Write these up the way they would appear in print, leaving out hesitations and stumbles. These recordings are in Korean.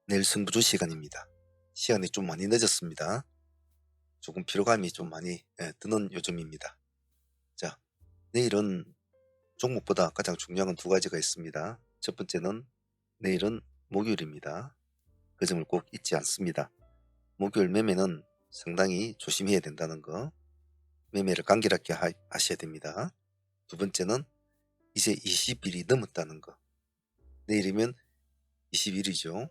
내일 승부조 시간입니다. 시간이 좀 많이 늦었습니다. 조금 피로감이 좀 많이 드는 요즘입니다. 자, 내일은 종목보다 가장 중요한 건 두 가지가 있습니다. 첫 번째는 내일은 목요일입니다. 그 점을 꼭 잊지 않습니다. 목요일 매매는 상당히 조심해야 된다는 거, 매매를 간결하게 하셔야 됩니다. 두 번째는 이제 20일이 넘었다는 거, 내일이면 20일이죠.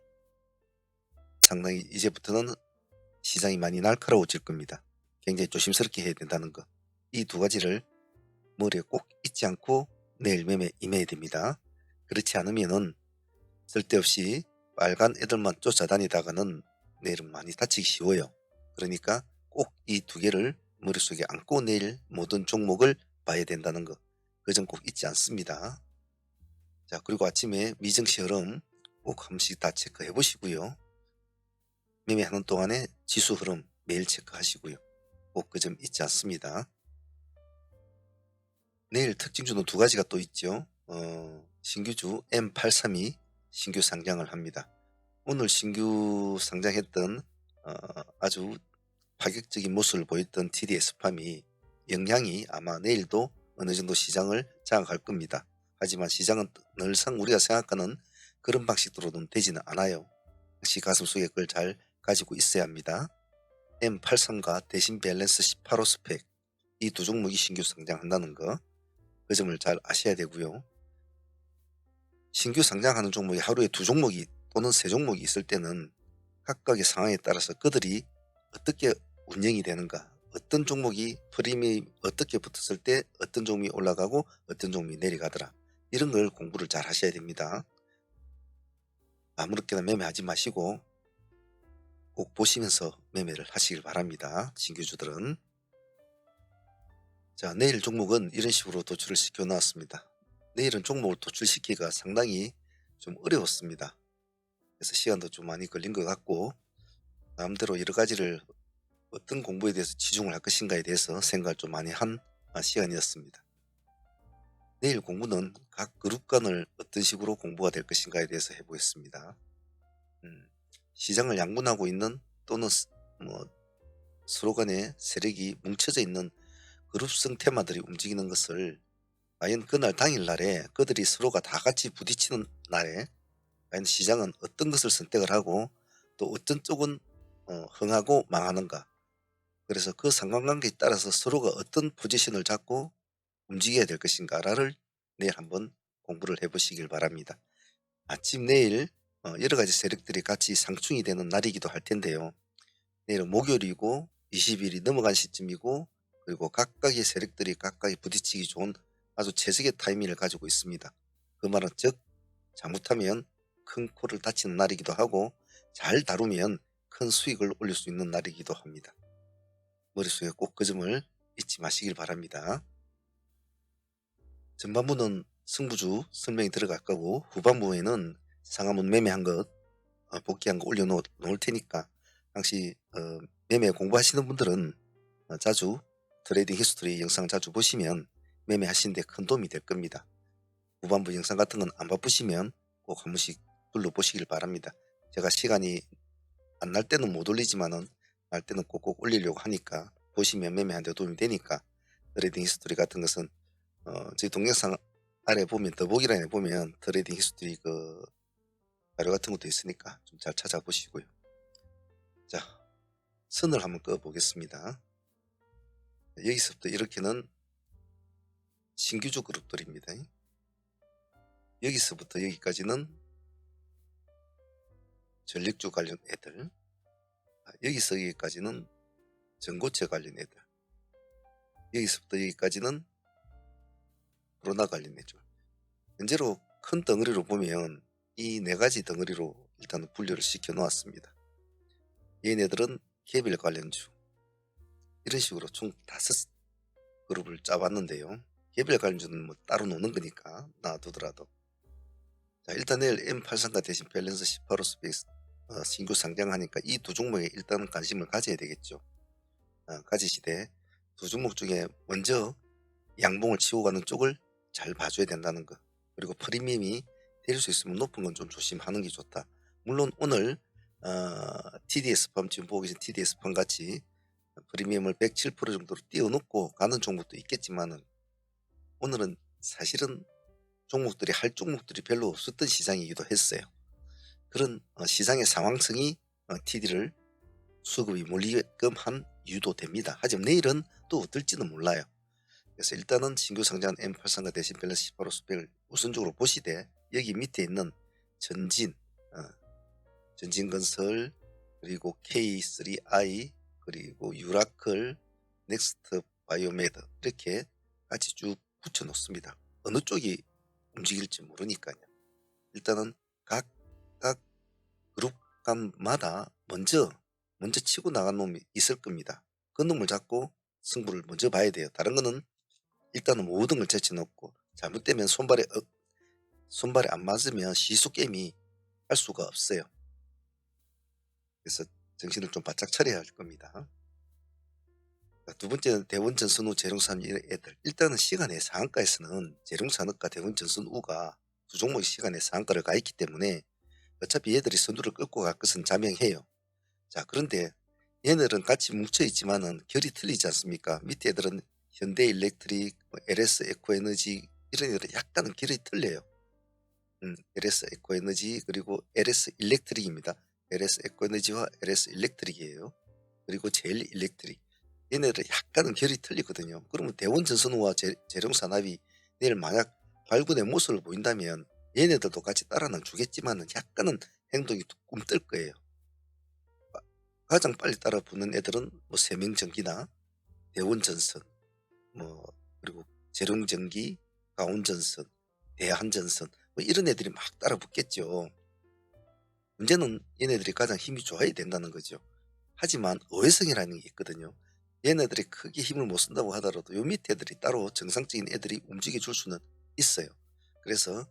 상당히 이제부터는 시장이 많이 날카로워질 겁니다. 굉장히 조심스럽게 해야 된다는 거. 이 두 가지를 머리에 꼭 잊지 않고 내일 매매 임해야 됩니다. 그렇지 않으면은 쓸데없이 빨간 애들만 쫓아다니다가는 내일은 많이 다치기 쉬워요. 그러니까 꼭 이 두 개를 머릿속에 안고 내일 모든 종목을 봐야 된다는 거. 그 점 꼭 잊지 않습니다. 자, 그리고 아침에 미증시 흐름 꼭 한 번씩 다 체크해 보시고요. 매매하는 동안에 지수 흐름 매일 체크하시고요. 꼭 그 점 잊지 않습니다. 내일 특징주는 두 가지가 또 있죠. 신규주 M832 신규 상장을 합니다. 오늘 신규 상장했던 아주 파격적인 모습을 보였던 TDS팜이 영향이 아마 내일도 어느 정도 시장을 장악할 겁니다. 하지만 시장은 늘상 우리가 생각하는 그런 방식으로는 되지는 않아요. 역시 가슴속에 그걸 잘 가지고 있어야 합니다. M83과 대신 밸런스 18호 스펙 이 두 종목이 신규 상장한다는 거, 그 점을 잘 아셔야 되고요. 신규 상장하는 종목이 하루에 두 종목이 또는 세 종목이 있을 때는 각각의 상황에 따라서 그들이 어떻게 운영이 되는가, 어떤 종목이 프리미엄이 어떻게 붙었을 때 어떤 종목이 올라가고 어떤 종목이 내려가더라, 이런 걸 공부를 잘 하셔야 됩니다. 아무렇게나 매매하지 마시고 꼭 보시면서 매매를 하시길 바랍니다. 신규주들은. 자, 내일 종목은 이런 식으로 도출을 시켜 놨습니다. 내일은 종목을 도출시키기가 상당히 좀 어려웠습니다. 그래서 시간도 좀 많이 걸린 것 같고, 나름대로 여러 가지를 어떤 공부에 대해서 치중을 할 것인가에 대해서 생각을 좀 많이 한 시간이었습니다. 내일 공부는 각 그룹 간을 어떤 식으로 공부가 될 것인가에 대해서 해보겠습니다. 시장을 양분하고 있는 또는 서로 간의 세력이 뭉쳐져 있는 그룹성 테마들이 움직이는 것을 과연 그날 당일날에 그들이 서로가 다 같이 부딪히는 날에 과연 시장은 어떤 것을 선택을 하고 또 어떤 쪽은 흥하고 망하는가, 그래서 그 상관관계에 따라서 서로가 어떤 포지션을 잡고 움직여야 될 것인가를 내일 한번 공부를 해보시길 바랍니다. 아침 내일 여러 가지 세력들이 같이 상충이 되는 날이기도 할 텐데요. 내일은 목요일이고 20일이 넘어간 시점이고, 그리고 각각의 세력들이 각각이 부딪히기 좋은 아주 최적의 타이밍을 가지고 있습니다. 그 말은 즉 잘못하면 큰 코를 다치는 날이기도 하고 잘 다루면 큰 수익을 올릴 수 있는 날이기도 합니다. 머릿속에 꼭 그 점을 잊지 마시길 바랍니다. 전반부는 승부주 설명이 들어갈 거고, 후반부에는 상한문 매매한 것 복귀한 거 올려놓을 테니까 당시 매매 공부하시는 분들은 자주 트레이딩 히스토리 영상 자주 보시면 매매하시는 데 큰 도움이 될 겁니다. 후반부 영상 같은 건 안 바쁘시면 꼭 한 번씩 둘러보시길 바랍니다. 제가 시간이 안 날 때는 못 올리지만은 날 때는 꼭꼭 올리려고 하니까 보시면 매매하는 데 도움이 되니까, 트레이딩 히스토리 같은 것은 저희 동영상 아래 보면 더보기란에 보면 트레이딩 히스토리 그 자료 같은 것도 있으니까 좀 잘 찾아보시고요. 자, 선을 한번 꺼 보겠습니다. 여기서부터 이렇게는 신규주 그룹들입니다. 여기서부터 여기까지는 전력주 관련 애들, 여기서 여기까지는 전고체 관련 애들, 여기서부터 여기까지는 코로나 관련 애들. 현재로 큰 덩어리로 보면 이 네 가지 덩어리로 일단 분류를 시켜 놓았습니다. 얘네들은 개별 관련주, 이런 식으로 총 5그룹을 짜봤는데요. 개별 관련주는 뭐 따로 노는 거니까 놔두더라도, 자, 일단 내일 M83과 대신 밸런스 18호 스페이스 신규 상장하니까 이 두 종목에 일단 관심을 가져야 되겠죠. 가지시되 두 종목 중에 먼저 양봉을 치고 가는 쪽을 잘 봐줘야 된다는 거, 그리고 프리미엄이 될 수 있으면 높은 건 좀 조심하는 게 좋다. 물론 오늘 TDS팜 지금 보고 계신 TDS팜 같이 프리미엄을 107% 정도로 띄워놓고 가는 종목도 있겠지만은 오늘은 사실은 종목들이 할 종목들이 별로 없었던 시장이기도 했어요. 그런 시장의 상황성이 TD를 수급이 몰리게끔 한 이유도 됩니다. 하지만 내일은 또 어떨지는 몰라요. 그래서 일단은 신규 상장한 M83과 대신 밸런스 18호 스펙을 우선적으로 보시되 여기 밑에 있는 전진, 전진건설, 그리고 K3i, 그리고 유라클, 넥스트 바이오메드 이렇게 같이 쭉 붙여 놓습니다. 어느 쪽이 움직일지 모르니까요. 일단은 각각 그룹 간마다 먼저 치고 나간 놈이 있을 겁니다. 그 놈을 잡고 승부를 먼저 봐야 돼요. 다른 거는 일단은 모든 걸 제쳐놓고 잘못되면 손발에 안 맞으면 시소 게임이 할 수가 없어요. 그래서 정신을 좀 바짝 차려야 할 겁니다. 두 번째는 대원전선우, 재룡산 애들. 일단은 시간의 상한가에서는 재룡산업과 대원전선우가 두 종목의 시간의 상한가를 가 있기 때문에 어차피 얘들이 선두를 끌고 갈 것은 자명해요. 자, 그런데 얘네들은 같이 뭉쳐 있지만은 결이 틀리지 않습니까? 밑에 애들은 현대일렉트릭, LS 에코에너지 이런 애들은 약간은 결이 틀려요. LS 에코에너지 그리고 LS 일렉트릭입니다. LS 에코에너지와 LS 일렉트릭이에요. 그리고 제일 일렉트릭. 얘네들은 약간은 결이 틀리거든요. 그러면 대원전선우와 재룡산업이 내일 만약 발군의 모습을 보인다면 얘네들도 같이 따라는 주겠지만은 약간은 행동이 꿈뜰 거예요. 가장 빨리 따라 붙는 애들은 뭐 세명전기나 대원전선, 뭐 그리고 재룡전기, 강원전선, 대한전선 뭐 이런 애들이 막 따라 붙겠죠. 문제는 얘네들이 가장 힘이 좋아야 된다는 거죠. 하지만 어회성이라는 게 있거든요. 얘네들이 크게 힘을 못 쓴다고 하더라도 요 밑에 애들이 따로 정상적인 애들이 움직여 줄 수는 있어요. 그래서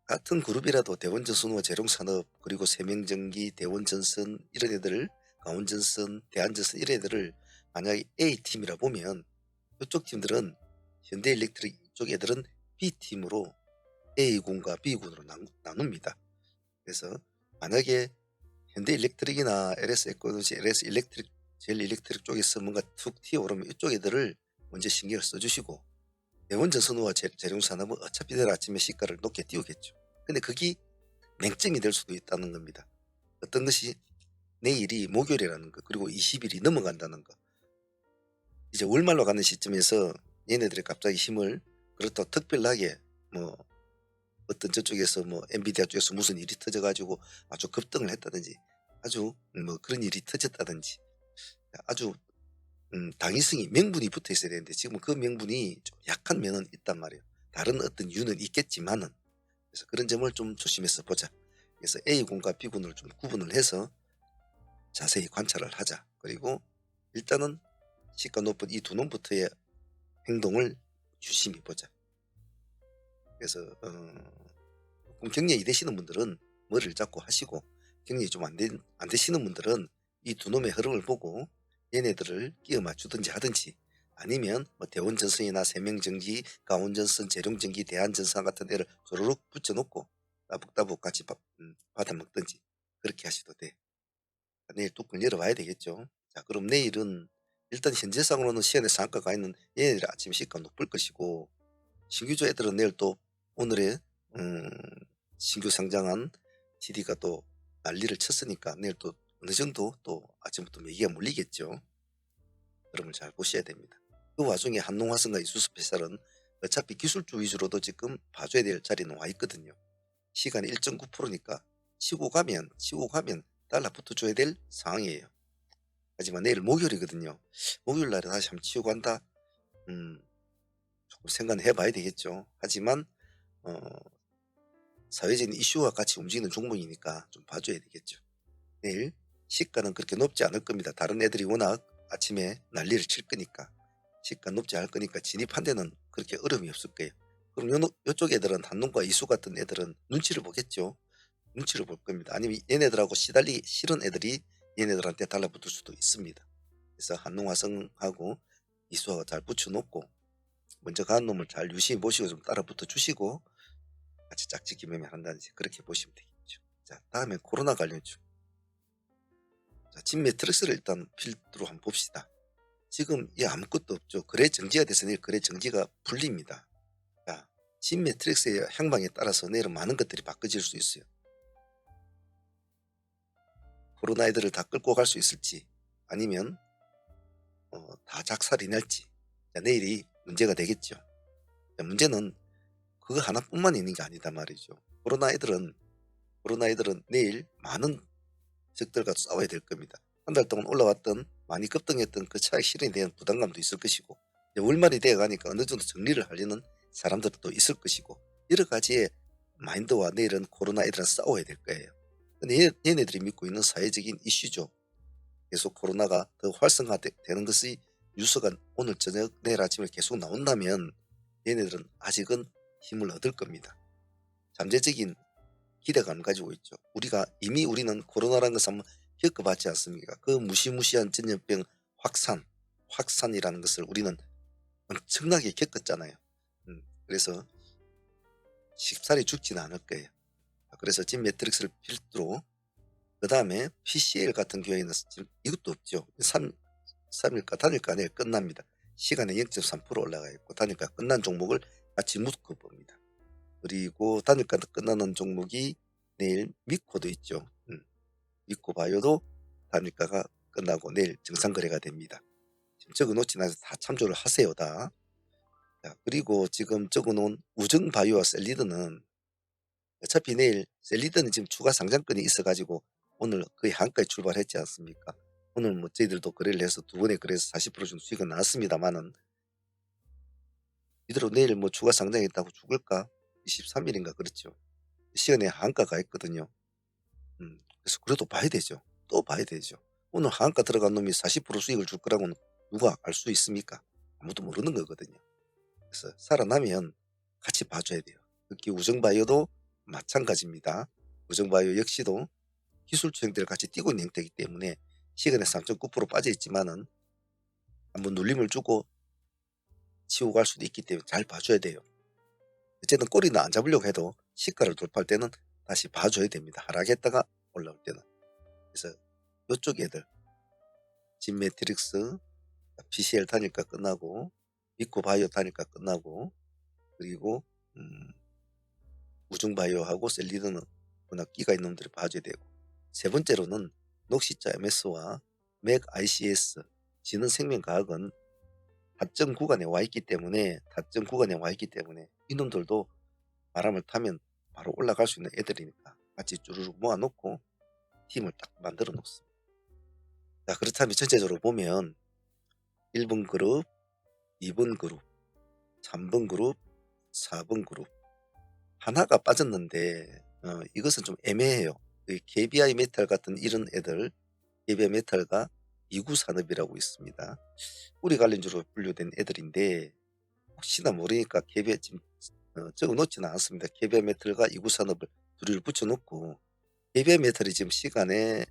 같은 그룹이라도 대원전선과 재룡산업 그리고 세명전기, 대원전선 이런 애들을 강원전선, 대한전선 이런 애들을 만약에 A팀이라 보면 이쪽 팀들은 현대일렉트릭 이쪽 애들은 B팀으로 A군과 B군으로 나눕니다. 그래서 만약에 현대일렉트릭이나 LS에코노지, LS일렉트릭, 제일일렉트릭 쪽에서 뭔가 툭 튀어오르면 이쪽 애들을 먼저 신경을 써주시고 대원전선우와 재룡산업은 어차피 내일 아침에 시가를 높게 띄우겠죠. 근데 그게 맹점이 될 수도 있다는 겁니다. 어떤 것이 내일이 목요일이라는 거 그리고 20일이 넘어간다는 거. 이제 월말로 가는 시점에서 얘네들이 갑자기 힘을 그렇다고 특별하게 뭐 어떤 저쪽에서 뭐 엔비디아 쪽에서 무슨 일이 터져가지고 아주 급등을 했다든지 아주 뭐 그런 일이 터졌다든지 아주 당위성이 명분이 붙어 있어야 되는데 지금 그 명분이 좀 약한 면은 있단 말이에요. 다른 어떤 이유는 있겠지만은 그래서 그런 점을 좀 조심해서 보자. 그래서 A군과 B군을 좀 구분을 해서 자세히 관찰을 하자. 그리고 일단은 시가 높은 이 두 놈부터의 행동을 유심히 보자. 그래서 경력이 되시는 분들은 머리를 잡고 하시고 경력이 좀 안 되시는 분들은 이 두 놈의 흐름을 보고 얘네들을 끼워 맞추든지 하든지 아니면 뭐 대원전선이나 세명전기, 강원전선, 재룡전기, 대한전선 같은 애를 조르륵 붙여놓고 따북따북 같이 받아 먹든지 그렇게 하셔도 돼. 내일 뚜껑 열어봐야 되겠죠. 자, 그럼 내일은 일단 현재상으로는 시간의 상한가가 있는 얘네들 아침 시가 높을 것이고 신규주 애들은 내일 또 오늘의 신규 상장한 TD가 또 난리를 쳤으니까 내일 또 어느 정도 또 아침부터 매기가 몰리겠죠. 그럼을 잘 보셔야 됩니다. 그 와중에 한농화성과 이수스페셜은 어차피 기술주 위주로도 지금 봐줘야 될 자리는 와 있거든요. 시간이 1.9%니까 치고 가면 달러 붙어줘야 될 상황이에요. 하지만 내일 목요일이거든요. 목요일 날에 다시 한번 치고 간다. 조금 생각은 해봐야 되겠죠. 하지만 사회적인 이슈와 같이 움직이는 종목이니까 좀 봐줘야 되겠죠. 내일 시가는 그렇게 높지 않을 겁니다. 다른 애들이 워낙 아침에 난리를 칠 거니까 시가 높지 않을 거니까 진입한 데는 그렇게 어려움이 없을 거예요. 그럼 요쪽 애들은 한농과 이수 같은 애들은 눈치를 보겠죠. 눈치를 볼 겁니다. 아니면 얘네들하고 시달리기 싫은 애들이 얘네들한테 달라붙을 수도 있습니다. 그래서 한농화성하고 이수하고 잘 붙여놓고 먼저 간 놈을 잘 유심히 보시고 좀 따라 붙어 주시고 같이 짝짓기 매매 한다든지 그렇게 보시면 되겠죠. 자, 다음에 코로나 관련주. 자, 진 매트릭스를 일단 필두로 한번 봅시다. 지금 이 아무것도 없죠. 거래 정지가 돼서 내일 거래 정지가 풀립니다. 자, 진 매트릭스의 향방에 따라서 내일은 많은 것들이 바꿔질 수 있어요. 코로나 애들을 다 끌고 갈 수 있을지 아니면 다 작살이 날지. 자, 내일이 문제가 되겠죠. 자, 문제는 그거 하나뿐만 있는 게 아니다 말이죠. 코로나 애들은 내일 많은 적들과 싸워야 될 겁니다. 한 달 동안 올라왔던 많이 급등했던 그 차익 실현에 대한 부담감도 있을 것이고, 이제 월말이 되어 가니까 어느 정도 정리를 하려는 사람들도 있을 것이고, 여러 가지의 마인드와 내일은 코로나 애들은 싸워야 될 거예요. 근데 얘네들이 믿고 있는 사회적인 이슈죠. 계속 코로나가 더 활성화되는 것이 뉴스가 오늘 저녁 내일 아침에 계속 나온다면 얘네들은 아직은 힘을 얻을 겁니다. 잠재적인 기대감을 가지고 있죠. 우리는 코로나라는 것을 한번 겪어봤지 않습니까? 그 무시무시한 전염병 확산이라는 것을 우리는 엄청나게 겪었잖아요. 그래서 쉽사리 죽지는 않을 거예요. 그래서 진 매트릭스를 필두로, 그 다음에 PCL 같은 경우에는 지금 이것도 없죠. 3일가 단일가 내일 끝납니다. 시간에 0.3% 올라가 있고 단일가 끝난 종목을 같이 묶어 봅니다. 그리고 단일가 끝나는 종목이 내일 미코도 있죠. 미코바이오도 단일가가 끝나고 내일 정상거래가 됩니다. 지금 적어놓지 않아서 다 참조를 하세요. 다. 자, 그리고 지금 적어놓은 우정바이오와 셀리드는 어차피 내일 셀리드는 지금 추가 상장권이 있어가지고 오늘 거의 한가에 출발했지 않습니까? 오늘 뭐 저희들도 거래를 해서 두 번에 거래해서 40% 정도 수익은 나왔습니다만은, 이대로 내일 뭐 추가 상장했다고 죽을까? 23일인가 그렇죠. 시간에 한가가 있거든요. 그래서 그래도 봐야 되죠. 또 봐야 되죠. 오늘 한가 들어간 놈이 40% 수익을 줄 거라고는 누가 알 수 있습니까? 아무도 모르는 거거든요. 그래서 살아나면 같이 봐줘야 돼요. 특히 우정바이오도 마찬가지입니다. 우정바이오 역시도 기술주행들을 같이 뛰고 있는 형태이기 때문에 시간에 3.9% 빠져 있지만은 한번 눌림을 주고 치고 갈 수도 있기 때문에 잘 봐줘야 돼요. 어쨌든 꼬리는 안 잡으려고 해도 시가를 돌파할 때는 다시 봐줘야 됩니다. 하락했다가 올라올 때는. 그래서 이쪽 애들 진매트릭스, PCL 단일가 끝나고 미코바이오 단일가 끝나고, 그리고 우중바이오하고 셀리드는 워낙 끼가 있는 놈들을 봐줘야 되고, 세 번째로는 녹시자 MS와 맥 ICS 진흥생명과학은 타점 구간에 와 있기 때문에 이놈들도 바람을 타면 바로 올라갈 수 있는 애들이니까 같이 쭈르륵 모아놓고 팀을 딱 만들어 놓습니다. 자, 그렇다면 전체적으로 보면 1번 그룹, 2번 그룹, 3번 그룹, 4번 그룹 하나가 빠졌는데 이것은 좀 애매해요. KBI 메탈 같은 이런 애들, KBI 메탈과 이구산업이라고 있습니다. 우리 관련주로 분류된 애들인데 혹시나 모르니까 KBI 지금 적어놓지는 않았습니다. KBI 메탈과 이구산업을 둘이를 붙여놓고, KBI 메탈이 지금 시간에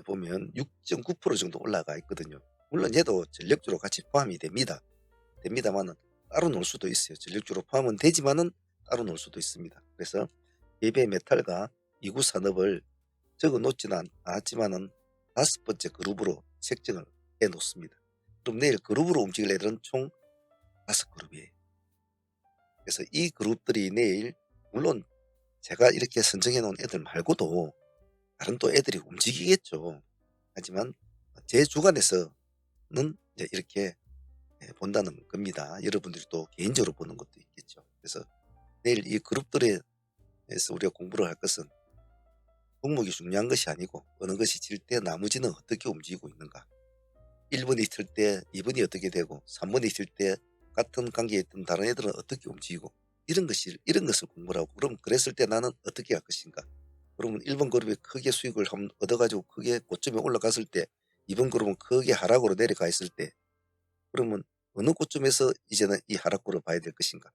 보면 6.9% 정도 올라가 있거든요. 물론 얘도 전력주로 같이 포함이 됩니다만은 따로 놓을 수도 있어요. 전력주로 포함은 되지만은 따로 놓을 수도 있습니다. 그래서 KBI 메탈과 이구산업을 적어 놓지는 않았지만은 5번째 그룹으로 책정을 해 놓습니다. 그럼 내일 그룹으로 움직일 애들은 총 5그룹이에요. 그래서 이 그룹들이 내일, 물론 제가 이렇게 선정해 놓은 애들 말고도 다른 또 애들이 움직이겠죠. 하지만 제 주관에서는 이제 이렇게 본다는 겁니다. 여러분들이 또 개인적으로 보는 것도 있겠죠. 그래서 내일 이 그룹들에서 우리가 공부를 할 것은 종목이 중요한 것이 아니고 어느 것이 질 때 나머지는 어떻게 움직이고 있는가. 1번이 칠 때 2번이 어떻게 되고 3번이 칠 때 같은 관계에 있던 다른 애들은 어떻게 움직이고, 이런 것을 공부를 하고, 그럼 그랬을 때 나는 어떻게 할 것인가. 그러면 1번 그룹이 크게 수익을 한번 얻어가지고 크게 고점에 올라갔을 때, 2번 그룹은 크게 하락으로 내려가 있을 때, 그러면 어느 고점에서 이제는 이 하락구를 봐야 될 것인가.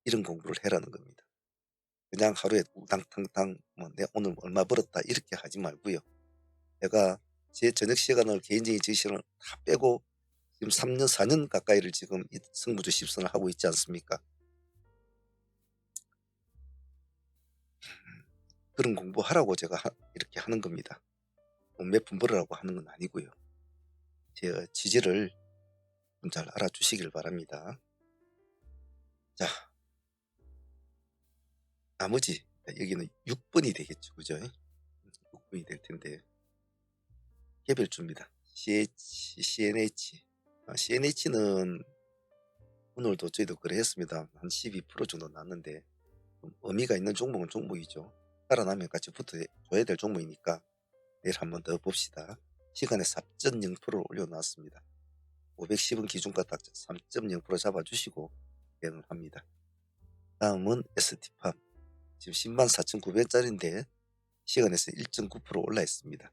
이런 공부를 해라는 겁니다. 그냥 하루에 우당탕탕 뭐 내 오늘 얼마 벌었다 이렇게 하지 말고요. 제가 제 저녁 시간을 개인적인 제 시간을 다 빼고 지금 3년 4년 가까이를 지금 이 승부주 10선을 하고 있지 않습니까? 그런 공부하라고 제가 이렇게 하는 겁니다. 돈 몇 푼 벌으라고 하는 건 아니고요. 제 취지를 좀 잘 알아주시길 바랍니다. 자, 나머지 여기는 6번이 되겠죠. 그죠? 6번이 될 텐데 개별주입니다. CNH. CNH는 오늘도 저희도 거래했습니다. 한 12% 정도 났는데 좀 의미가 있는 종목은 종목이죠. 살아나면 같이 붙어줘야 될 종목이니까 내일 한번 더 봅시다. 시간에 4.0%를 올려놨습니다. 510원 기준가 딱 3.0% 잡아주시고 대응을 합니다. 다음은 ST팜. 지금 104,900원짜리인데 시간에서 1.9% 올라 있습니다.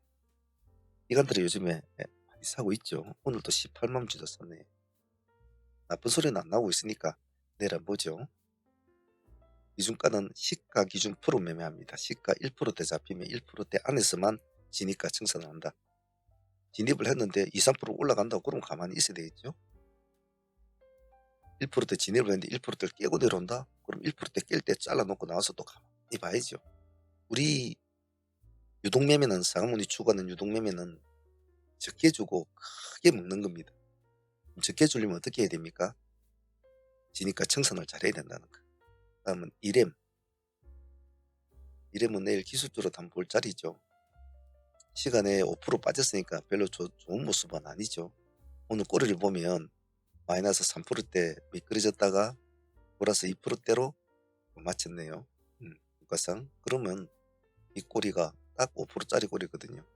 기관들이 요즘에 많이 사고 있죠. 오늘도 18만 주도 샀네요. 나쁜 소리는 안 나오고 있으니까 내일 한번 보죠. 기준가는 시가 기준 프로 매매합니다. 시가 1%대 잡히면 1%대 안에서만 진입가 청산을 한다. 진입을 했는데 2, 3% 올라간다고 그러면 가만히 있어야 되겠죠. 1%대 진입을 했는데 1%대를 깨고 내려온다? 그럼 1%대 깰 때 잘라놓고 나와서 또 가만히 봐야죠. 우리 유동매매는 상한문이 추구하는 유동매매는 적게 주고 크게 먹는 겁니다. 적게 주려면 어떻게 해야 됩니까? 진입가 청산을 잘해야 된다는 거. 다음은 이렘은 내일 기술적으로 한번 볼 자리죠. 시간에 5% 빠졌으니까 별로 좋은 모습은 아니죠. 오늘 꼬리를 보면 마이너스 3%대 미끄러졌다가 플러스 2%대로 맞췄네요. 주가상. 그러면 이 꼬리가 딱 5%짜리 꼬리거든요.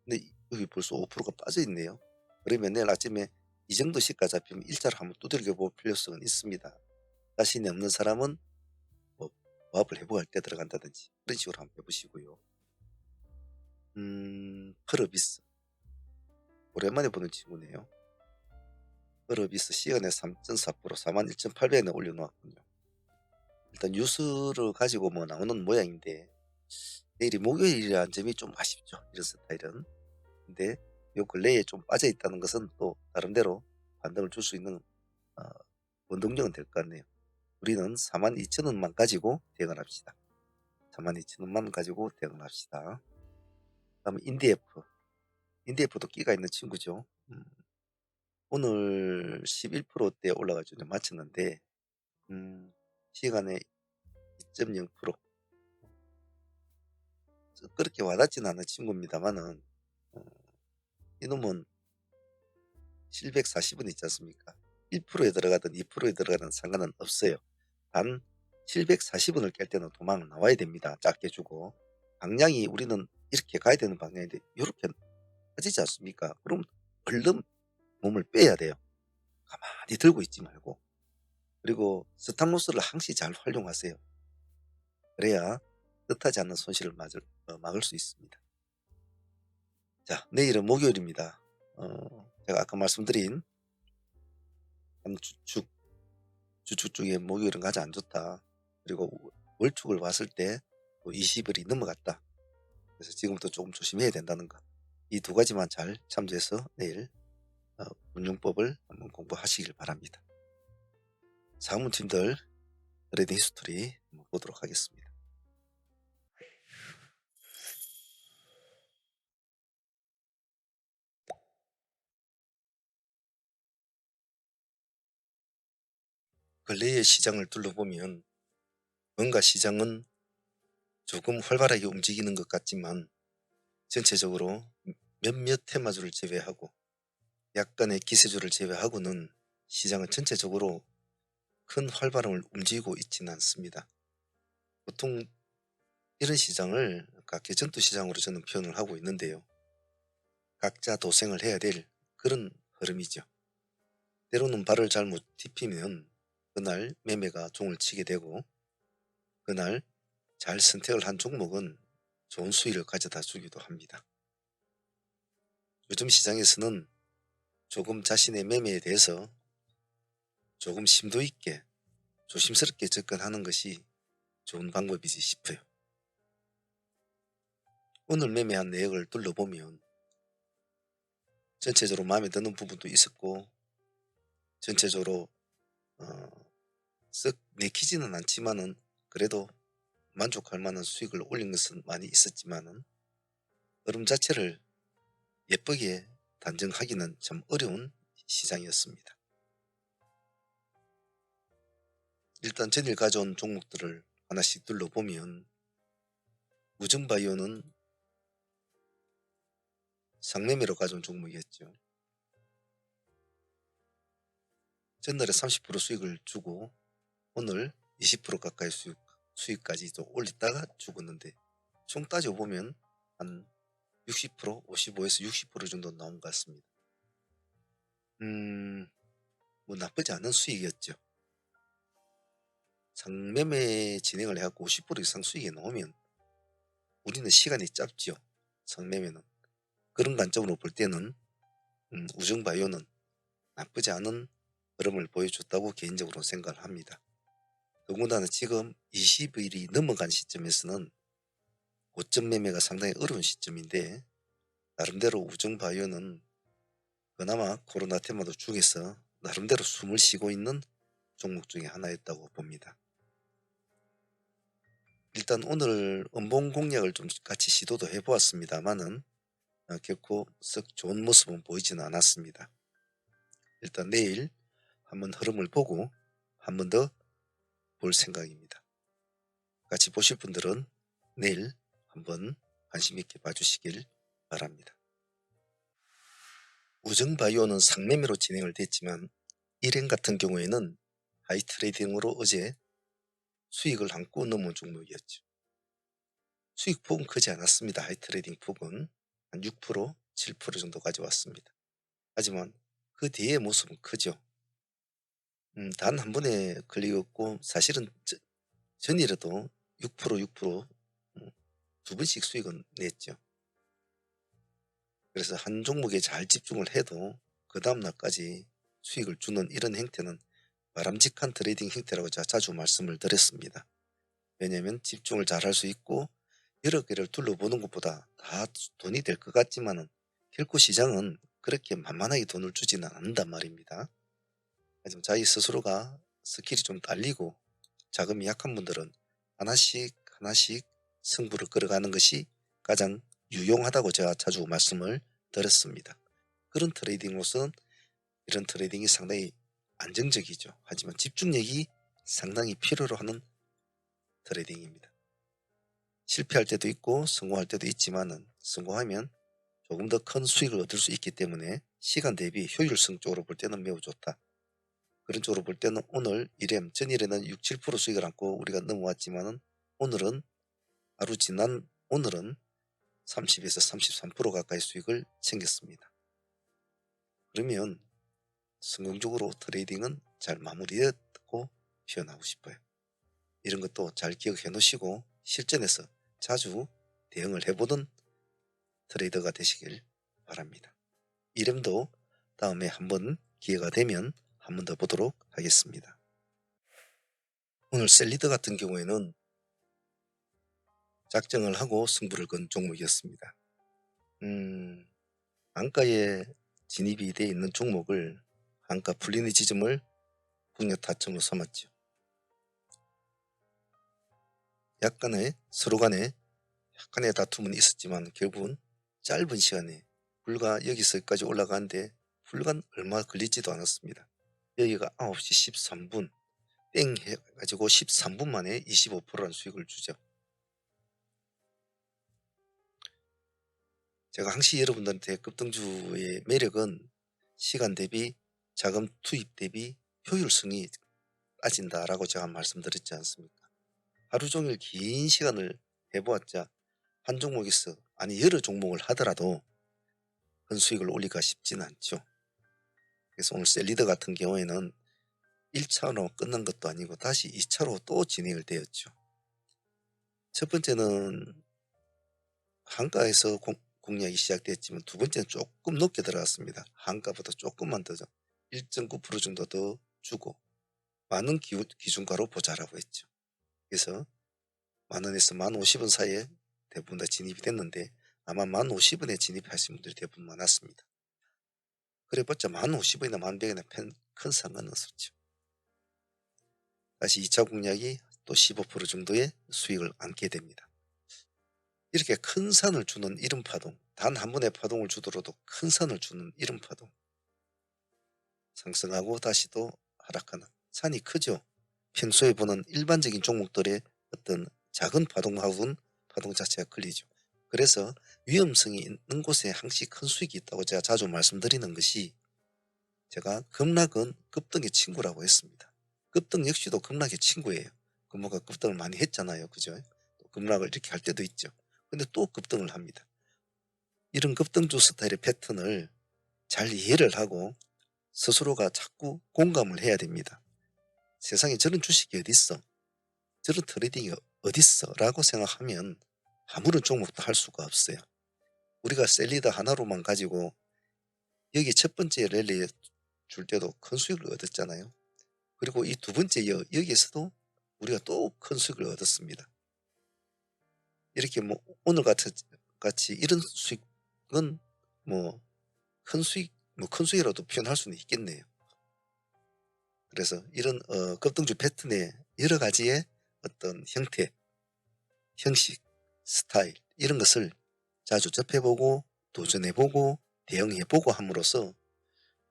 근데 여기 벌써 5%가 빠져 있네요. 그러면 내일 아침에 이 정도 시가 잡히면 일자로 한번 두들겨 볼 필요성은 있습니다. 자신이 없는 사람은 뭐 모합을 회복할 때 들어간다든지 그런 식으로 한번 해보시고요. 펄어비스. 오랜만에 보는 친구네요. 펄어비스 시간에 3.4% 41,800원에 올려놓았군요. 일단 뉴스를 가지고 뭐 나오는 모양인데 내일이 목요일이라는 점이 좀 아쉽죠. 이런 스타일은. 근데 요 근래에 좀 빠져 있다는 것은 또 나름대로 반등을 줄 수 있는 원동력은 될 것 같네요. 우리는 42,000원만 가지고 대응을 합시다. 42,000원만 가지고 대응을 합시다. 다음 인디에프. 인디에프도 끼가 있는 친구죠. 오늘 11%대 올라가지고 마쳤는데 시간에 2.0% 그렇게 와닿지는 않은 친구입니다만은 이놈은 740원 있지 않습니까? 1%에 들어가든 2%에 들어가든 상관은 없어요. 단 740원을 깰 때는 도망 나와야 됩니다. 작게 주고. 방향이 우리는 이렇게 가야 되는 방향인데 이렇게 빠지지 않습니까? 그럼 얼른 몸을 빼야 돼요. 가만히 들고 있지 말고. 그리고 스탑로스를 항시 잘 활용하세요. 그래야 뜻하지 않는 손실을 막을 수 있습니다. 자, 내일은 목요일입니다. 제가 아까 말씀드린 한 주축 중에 목요일은 가장 안 좋다. 그리고 월축을 봤을 때 20일이 넘어갔다. 그래서 지금부터 조금 조심해야 된다는 거. 이 두 가지만 잘 참조해서 내일 운용법을 한번 공부하시길 바랍니다. 사무팀들 트레이딩 히스토리 한번 보도록 하겠습니다. 근래의 시장을 둘러보면 뭔가 시장은 조금 활발하게 움직이는 것 같지만 전체적으로 몇몇 테마주를 제외하고 약간의 기세주를 제외하고는 시장은 전체적으로 큰 활발함을 움직이고 있지는 않습니다. 보통 이런 시장을 개전투 시장으로 저는 표현을 하고 있는데요. 각자 도생을 해야 될 그런 흐름이죠. 때로는 발을 잘못 디피면 그날 매매가 종을 치게 되고 그날 잘 선택을 한 종목은 좋은 수익을 가져다 주기도 합니다. 요즘 시장에서는 조금 자신의 매매에 대해서 조금 심도 있게 조심스럽게 접근하는 것이 좋은 방법이지 싶어요. 오늘 매매한 내역을 둘러보면 전체적으로 마음에 드는 부분도 있었고 전체적으로 썩 내키지는 않지만은 그래도 만족할 만한 수익을 올린 것은 많이 있었지만은 흐름 자체를 예쁘게 단정하기는 참 어려운 시장이었습니다. 일단 전일 가져온 종목들을 하나씩 둘러보면 우정바이오는 상매매로 가져온 종목이었죠. 전날에 30% 수익을 주고 오늘 20% 가까이 수익까지도 올렸다가 죽었는데 총 따져보면 한 60%, 55에서 60% 정도 나온 것 같습니다. 뭐 나쁘지 않은 수익이었죠. 상매매 진행을 해갖고 50% 이상 수익이 나오면 우리는 시간이 짧지요. 상매매는. 그런 관점으로 볼 때는 우정바이오는 나쁘지 않은 흐름을 보여줬다고 개인적으로 생각을 합니다. 더군다나 지금 20일이 넘어간 시점에서는 고점 매매가 상당히 어려운 시점인데 나름대로 우정바이오는 그나마 코로나 테마도 중에서 나름대로 숨을 쉬고 있는 종목 중에 하나였다고 봅니다. 일단 오늘 음봉 공략을 좀 같이 시도도 해보았습니다만은 결코 썩 좋은 모습은 보이지는 않았습니다. 일단 내일 한번 흐름을 보고 한 번 더 볼 생각입니다. 같이 보실 분들은 내일 한번 관심 있게 봐주시길 바랍니다. 우정바이오는 상매매로 진행을 됐지만 일행 같은 경우에는 하이트레이딩으로 어제 수익을 안고 넘은 종목이었죠. 수익 폭은 크지 않았습니다. 하이트레이딩 폭은 한 6%, 7% 정도 가져왔습니다. 하지만 그 뒤의 모습은 크죠. 단 한 번에 걸리었고 사실은 전일에도 6%, 두 번씩 수익은 냈죠. 그래서 한 종목에 잘 집중을 해도 그 다음날까지 수익을 주는 이런 행태는 바람직한 트레이딩 형태라고 제가 자주 말씀을 드렸습니다. 왜냐하면 집중을 잘 할 수 있고 여러 개를 둘러보는 것보다 다 돈이 될 것 같지만은 결코 시장은 그렇게 만만하게 돈을 주지는 않는단 말입니다. 하지만 자기 스스로가 스킬이 좀 딸리고 자금이 약한 분들은 하나씩 하나씩 승부를 끌어가는 것이 가장 유용하다고 제가 자주 말씀을 드렸습니다. 그런 트레이딩으로서는 이런 트레이딩이 상당히 안정적이죠. 하지만 집중력이 상당히 필요로 하는 트레이딩입니다. 실패할 때도 있고 성공할 때도 있지만은 성공하면 조금 더 큰 수익을 얻을 수 있기 때문에 시간 대비 효율성 쪽으로 볼 때는 매우 좋다. 그런 쪽으로 볼 때는 오늘 전일에는 6, 7% 수익을 안고 우리가 넘어왔지만은 오늘은 하루 지난 오늘은 30에서 33% 가까이 수익을 챙겼습니다. 그러면 성공적으로 트레이딩은 잘 마무리했다고 표현하고 싶어요. 이런 것도 잘 기억해 놓으시고 실전에서 자주 대응을 해보던 트레이더가 되시길 바랍니다. 이름도 다음에 한번 기회가 되면 한 번 더 보도록 하겠습니다. 오늘 셀리더 같은 경우에는 작정을 하고 승부를 건 종목이었습니다. 안가에 진입이 되어 있는 종목을 안가 풀리는 지점을 국내 타점으로 삼았죠. 서로 간에 약간의 다툼은 있었지만 결국은 짧은 시간에 불과 여기서까지 올라가는데 불과 얼마 걸리지도 않았습니다. 여기가 9시 13분 땡 해가지고 13분 만에 25%라는 수익을 주죠. 제가 항시 여러분들한테 급등주의 매력은 시간 대비 자금 투입 대비 효율성이 빠진다라고 제가 말씀드렸지 않습니까? 하루 종일 긴 시간을 해보았자 한 종목에서 아니 여러 종목을 하더라도 큰 수익을 올리기가 쉽지는 않죠. 그래서 오늘 셀리더 같은 경우에는 1차로 끝난 것도 아니고 다시 2차로 또 진행을 되었죠. 첫 번째는 한가에서 공략이 시작됐지만 두 번째는 조금 높게 들어갔습니다. 한가보다 조금만 더 1.9% 정도 더 주고 많은 기준가로 보자라고 했죠. 그래서 10,000원에서 10,050원 사이에 대부분 다 진입이 됐는데 아마 10,050원에 진입하신 분들이 대부분 많았습니다. 그래봤자 10,050원이나 10,100원이나 큰 상관은 없었죠. 다시 2차 공략이 또 15% 정도의 수익을 안게 됩니다. 이렇게 큰 산을 주는 이른 파동, 단 한 번의 파동을 주더라도 큰 산을 주는 이른 파동, 상승하고 다시 또 하락하는, 산이 크죠. 평소에 보는 일반적인 종목들의 어떤 작은 파동하고는 파동 자체가 걸리죠. 그래서 위험성이 있는 곳에 항시 큰 수익이 있다고 제가 자주 말씀드리는 것이, 제가 급락은 급등의 친구라고 했습니다. 급등 역시도 급락의 친구예요. 금호가 급등을 많이 했잖아요. 그죠? 또 급락을 이렇게 할 때도 있죠. 근데 또 급등을 합니다. 이런 급등주 스타일의 패턴을 잘 이해를 하고 스스로가 자꾸 공감을 해야 됩니다. 세상에 저런 주식이 어딨어? 저런 트레이딩이 어딨어? 라고 생각하면 아무런 종목도 할 수가 없어요. 우리가 셀리더 하나로만 가지고 여기 첫 번째 랠리에 줄 때도 큰 수익을 얻었잖아요. 그리고 이 두 번째 여기에서도 우리가 또 큰 수익을 얻었습니다. 이렇게 뭐 오늘 같이 이런 수익은 뭐 큰 수익, 뭐 큰 수익이라도 표현할 수는 있겠네요. 그래서 이런 급등주 패턴의 여러 가지의 어떤 형태, 형식, 스타일, 이런 것을 자주 접해보고 도전해보고 대응해보고 함으로써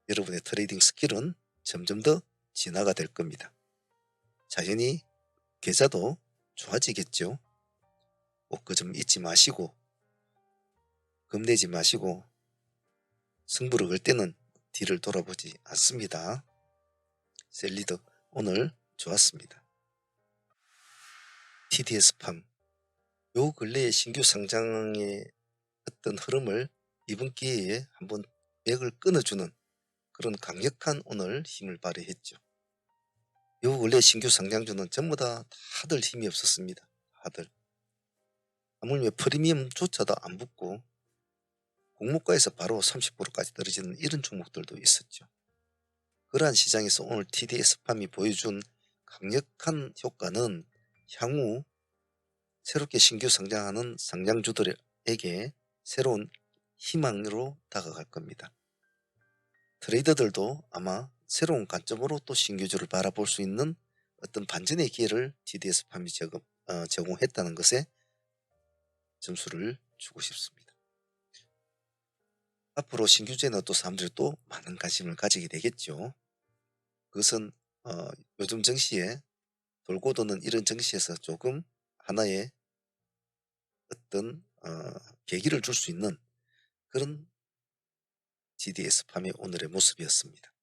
여러분의 트레이딩 스킬은 점점 더 진화가 될 겁니다. 자연히 계좌도 좋아지겠죠. 꼭 그 점 잊지 마시고, 겁내지 마시고, 승부를 걸 때는 뒤를 돌아보지 않습니다. 셀리더 오늘 좋았습니다. TDS팜, 요 근래의 신규 상장의 어떤 흐름을 이번 기회에 한번 맥을 끊어주는 그런 강력한 오늘 힘을 발휘했죠. 요 근래 신규 상장주는 전부 다들 힘이 없었습니다. 다들. 하물며 프리미엄조차도 안 붙고 공모가에서 바로 30%까지 떨어지는 이런 종목들도 있었죠. 그러한 시장에서 오늘 TDS팜이 보여준 강력한 효과는 향후 새롭게 신규 상장하는 상장주들에게 새로운 희망으로 다가갈 겁니다. 트레이더들도 아마 새로운 관점으로 또 신규주를 바라볼 수 있는 어떤 반전의 기회를 TDS팜이 제공했다는 것에 점수를 주고 싶습니다. 앞으로 신규주에는 또 사람들이 또 많은 관심을 가지게 되겠죠. 그것은 요즘 정시에 돌고 도는 이런 정시에서 조금 하나의 어떤 계기를 줄 수 있는 그런 GDS팜의 오늘의 모습이었습니다.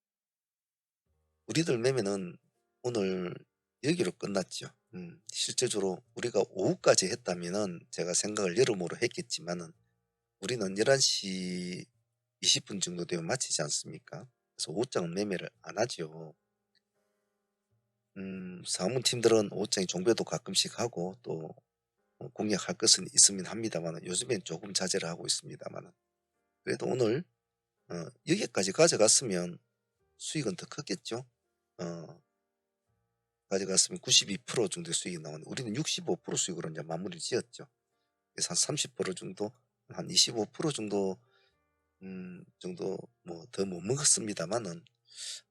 우리들 매매는 오늘 여기로 끝났죠. 실제적으로 우리가 오후까지 했다면은 제가 생각을 여러모로 했겠지만은 우리는 11시 20분 정도 되면 마치지 않습니까? 그래서 오후장은 매매를 안 하죠. 사무팀들은 오후장에 종배도 가끔씩 하고 또 공략할 것은 있으면 합니다만 요즘엔 조금 자제를 하고 있습니다만, 그래도 오늘 여기까지 가져갔으면 수익은 더 컸겠죠. 가져갔으면 92% 정도의 수익이 나오는데 우리는 65% 수익으로 이제 마무리 지었죠. 그래서 한 30% 정도, 한 25% 정도 정도 뭐 더 못 먹었습니다만은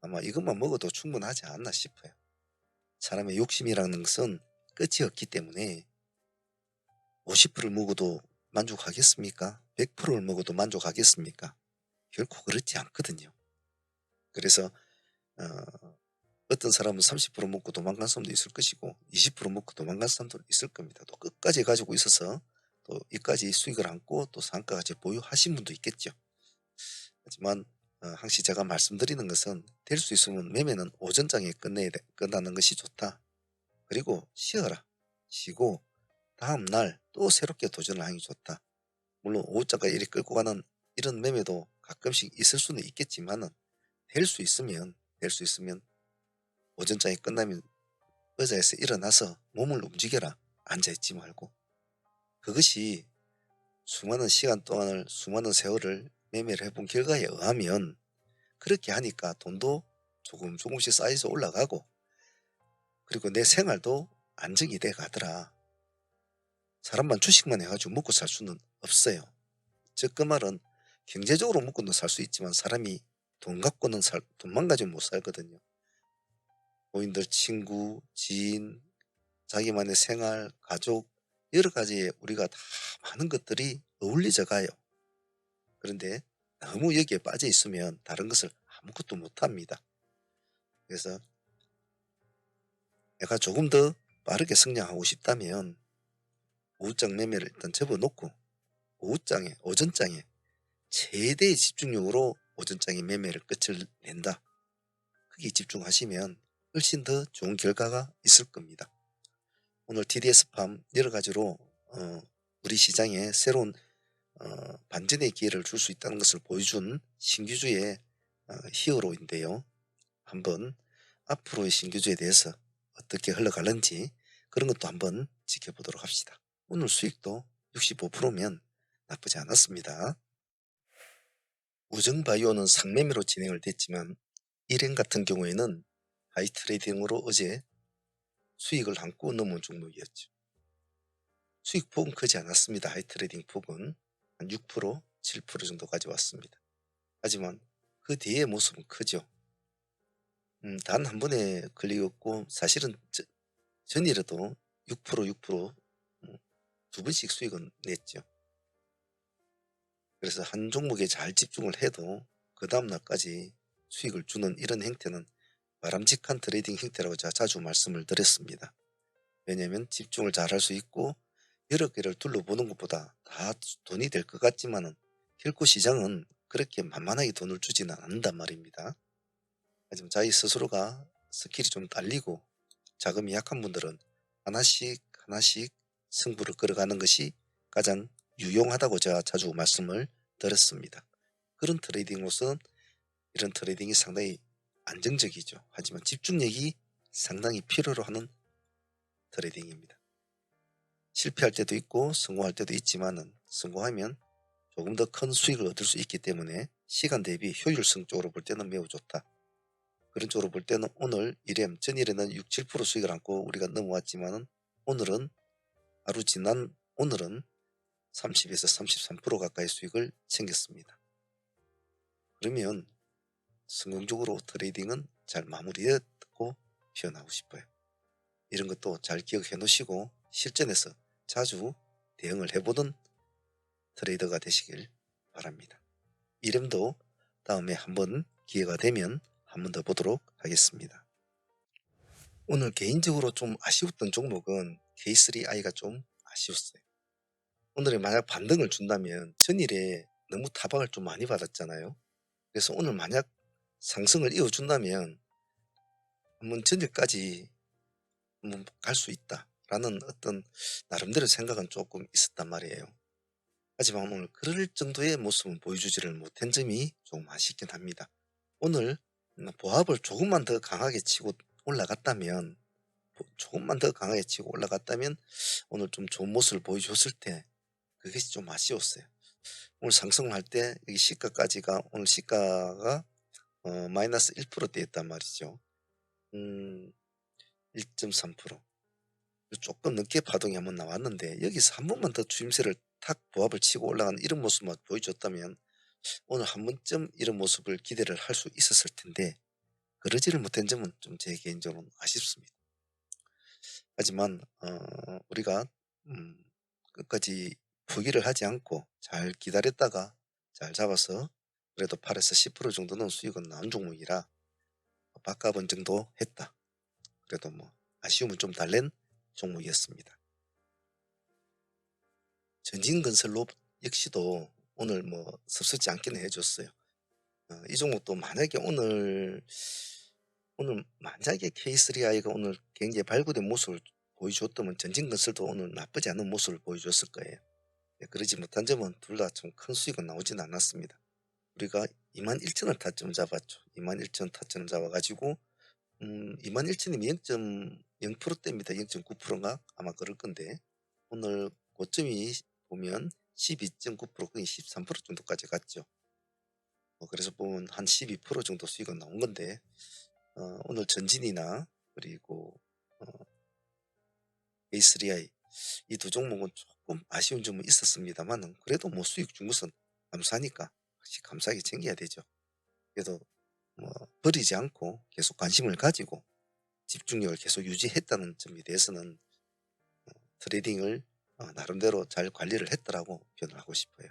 아마 이것만 먹어도 충분하지 않나 싶어요. 사람의 욕심이라는 것은 끝이 없기 때문에 50%를 먹어도 만족하겠습니까? 100%를 먹어도 만족하겠습니까? 결코 그렇지 않거든요. 그래서 어떤 사람은 30% 먹고 도망간 사람도 있을 것이고 20% 먹고 도망간 사람도 있을 겁니다. 또 끝까지 가지고 있어서 또 이까지 수익을 안고 또 상가까지 보유하신 분도 있겠죠. 하지만 항시 제가 말씀드리는 것은 될 수 있으면 매매는 오전장에 끝나는 것이 좋다. 그리고 쉬어라. 쉬고 다음날 또 새롭게 도전을 하는 게 좋다. 물론 오후장까지 이렇게 끌고 가는 이런 매매도 가끔씩 있을 수는 있겠지만은 될 수 있으면 오전장이 끝나면 의자에서 일어나서 몸을 움직여라. 앉아있지 말고. 그것이 수많은 시간 동안을, 수많은 세월을 매매를 해본 결과에 의하면 그렇게 하니까 돈도 조금씩 쌓여서 올라가고, 그리고 내 생활도 안정이 돼 가더라. 사람만 주식만 해가지고 먹고 살 수는 없어요. 즉 그 말은 경제적으로 먹고는 살 수 있지만 사람이 돈만 가지고 못 살거든요. 고인들, 친구, 지인, 자기만의 생활, 가족 여러 가지에 우리가 다 많은 것들이 어울려져 가요. 그런데 너무 여기에 빠져 있으면 다른 것을 아무것도 못 합니다. 그래서 내가 조금 더 빠르게 성장하고 싶다면 오후장 매매를 일단 접어놓고 오전장에 최대의 집중력으로 오전장에 매매를 끝을 낸다. 거기에 집중하시면 훨씬 더 좋은 결과가 있을 겁니다. 오늘 TDS팜 여러 가지로 우리 시장에 새로운 반전의 기회를 줄 수 있다는 것을 보여준 신규주의 히어로인데요. 한번 앞으로의 신규주에 대해서 어떻게 흘러갈는지 그런 것도 한번 지켜보도록 합시다. 오늘 수익도 65%면 나쁘지 않았습니다. 우정바이오는 상매매로 진행을 됐지만 일행 같은 경우에는 하이트레이딩으로 어제 수익을 안고 넘은 종목이었죠. 수익 폭은 크지 않았습니다. 하이트레이딩 폭은 한 6%, 7% 정도까지 왔습니다. 하지만 그 뒤의 모습은 크죠. 단 한 번에 걸리었고 사실은 전일에도 6%, 두 번씩 수익은 냈죠. 그래서 한 종목에 잘 집중을 해도 그 다음날까지 수익을 주는 이런 형태는 바람직한 트레이딩 형태라고 제가 자주 말씀을 드렸습니다. 왜냐하면 집중을 잘 할 수 있고 여러 개를 둘러보는 것보다 다 돈이 될 것 같지만은 결코 시장은 그렇게 만만하게 돈을 주지는 않는단 말입니다. 하지만 자기 스스로가 스킬이 좀 딸리고 자금이 약한 분들은 하나씩 승부를 끌어가는 것이 가장 유용하다고 제가 자주 말씀을 드렸습니다. 그런 트레이딩으로서는 이런 트레이딩이 상당히 안정적이죠. 하지만 집중력이 상당히 필요로 하는 트레이딩입니다. 실패할 때도 있고 성공할 때도 있지만은 성공하면 조금 더 큰 수익을 얻을 수 있기 때문에 시간 대비 효율성 쪽으로 볼 때는 매우 좋다. 그런 쪽으로 볼 때는 오늘 전일에는 6, 7% 수익을 안고 우리가 넘어왔지만은 오늘은 하루 지난 오늘은 30에서 33% 가까이 수익을 챙겼습니다. 그러면 성공적으로 트레이딩은 잘 마무리됐고 표현하고 싶어요. 이런 것도 잘 기억해 놓으시고 실전에서 자주 대응을 해보던 트레이더가 되시길 바랍니다. 이름도 다음에 한번 기회가 되면 한 번 더 보도록 하겠습니다. 오늘 개인적으로 좀 아쉬웠던 종목은 K3I가 좀 아쉬웠어요. 오늘에 만약 반등을 준다면 전일에 너무 타박을 좀 많이 받았잖아요. 그래서 오늘 만약 상승을 이어준다면 한번 전일까지 한번 갈 수 있다라는 어떤 나름대로 생각은 조금 있었단 말이에요. 하지만 오늘 그럴 정도의 모습은 보여주지를 못한 점이 조금 아쉽긴 합니다. 오늘 보합을 조금만 더 강하게 치고 올라갔다면 오늘 좀 좋은 모습을 보여줬을 때 그것이 좀 아쉬웠어요. 오늘 상승할 때 여기 시가까지가 오늘 시가가 마이너스 1%대였단 말이죠. 1.3% 조금 늦게 파동이 한번 나왔는데 여기서 한 번만 더 추임새를 탁 보합을 치고 올라가는 이런 모습만 보여줬다면 오늘 한 번쯤 이런 모습을 기대를 할 수 있었을 텐데 그러지를 못한 점은 좀 제 개인적으로는 아쉽습니다. 하지만 우리가 끝까지 포기를 하지 않고 잘 기다렸다가 잘 잡아서 그래도 8에서 10% 정도는 수익은 나온 종목이라 바값은 정도 했다. 그래도 뭐 아쉬움을 좀 달랜 종목이었습니다. 전진건설로 역시도 오늘 뭐 섭섭지 않게는 해줬어요. 이 종목도 만약에 오늘 만약에 K3I가 오늘 굉장히 발굴된 모습을 보여줬다면 전진건설도 오늘 나쁘지 않은 모습을 보여줬을 거예요. 그러지 못한 점은 둘 다 좀 큰 수익은 나오지는 않았습니다. 우리가 21,000을 타점 잡았죠. 21,000 타점 잡아가지고 21,000이면 0.0%대입니다. 0.9%인가 아마 그럴 건데 오늘 고점이 보면 12.9% 거의 13% 정도까지 갔죠. 그래서 보면 한 12% 정도 수익은 나온 건데 오늘 전진이나 그리고 A3I 이 두 종목은 조금 아쉬운 점은 있었습니다만 그래도 뭐 수익 준 것은 감사하니까 확실히 감사하게 챙겨야 되죠. 그래도 뭐 버리지 않고 계속 관심을 가지고 집중력을 계속 유지했다는 점에 대해서는 트레이딩을 나름대로 잘 관리를 했더라고 표현을 하고 싶어요.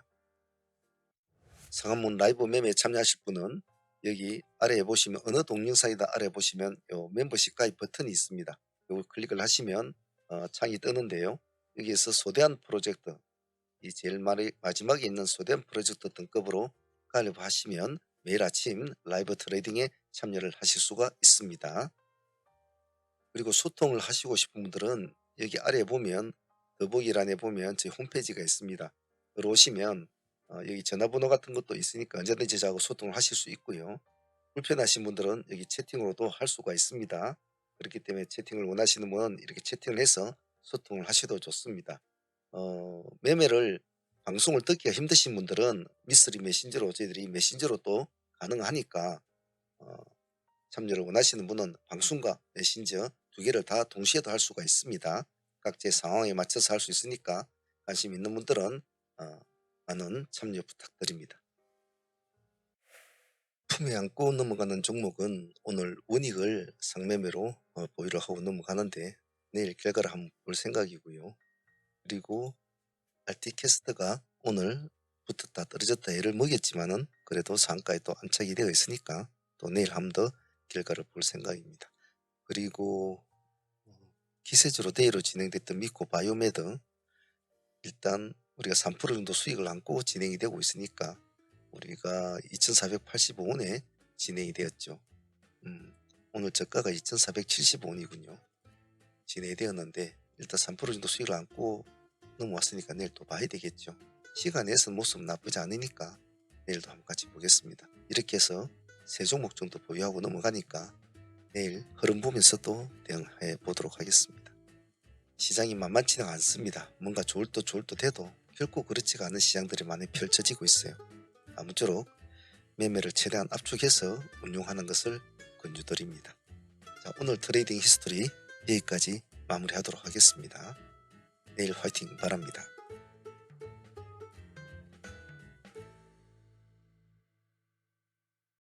상한문 라이브 매매에 참여하실 분은 여기 아래에 보시면 어느 동영상이다 아래에 보시면 요 멤버십 가입 버튼이 있습니다. 요걸 클릭을 하시면 창이 뜨는데요. 여기에서 소대한 프로젝트, 이 제일 마지막에 있는 소대한 프로젝트 등급으로 가입하시면 매일 아침 라이브 트레이딩에 참여를 하실 수가 있습니다. 그리고 소통을 하시고 싶은 분들은 여기 아래에 보면 더보기란에 보면 저희 홈페이지가 있습니다. 들어오시면 여기 전화번호 같은 것도 있으니까 언제든지 저하고 소통을 하실 수 있고요. 불편하신 분들은 여기 채팅으로도 할 수가 있습니다. 그렇기 때문에 채팅을 원하시는 분은 이렇게 채팅을 해서 소통을 하셔도 좋습니다. 매매를 방송을 듣기가 힘드신 분들은 미스리 메신저로 저희들이 메신저로 또 가능하니까 참여를 원하시는 분은 방송과 메신저 두 개를 다 동시에도 할 수가 있습니다. 각자의 상황에 맞춰서 할 수 있으니까 관심 있는 분들은 많은 참여 부탁드립니다. 품에 안고 넘어가는 종목은 오늘 원익을 상매매로 보유를 하고 넘어가는데 내일 결과를 한번 볼 생각이고요. 그리고 RT캐스트가 오늘 붙었다 떨어졌다 애를 먹였지만은 그래도 상가에 또 안착이 되어 있으니까 또 내일 한 번 더 결과를 볼 생각입니다. 그리고 기세주로 대회로 진행됐던 미코 바이오메드 일단 우리가 3% 정도 수익을 안고 진행이 되고 있으니까 우리가 2485원에 진행이 되었죠. 오늘 저가가 2475원이군요. 진행이 되었는데 일단 3% 정도 수익을 안고 넘어왔으니까 내일 또 봐야 되겠죠. 시간 내에서 모습 나쁘지 않으니까 내일도 한번 같이 보겠습니다. 이렇게 해서 세 종목 정도 보유하고 넘어가니까 내일 흐름 보면서 또 대응해 보도록 하겠습니다. 시장이 만만치는 않습니다. 뭔가 좋을 듯 해도 결코 그렇지가 않은 시장들이 많이 펼쳐지고 있어요. 아무쪼록 매매를 최대한 압축해서 운용하는 것을 권유드립니다. 자, 오늘 트레이딩 히스토리 여기까지 마무리하도록 하겠습니다. 내일 화이팅 바랍니다.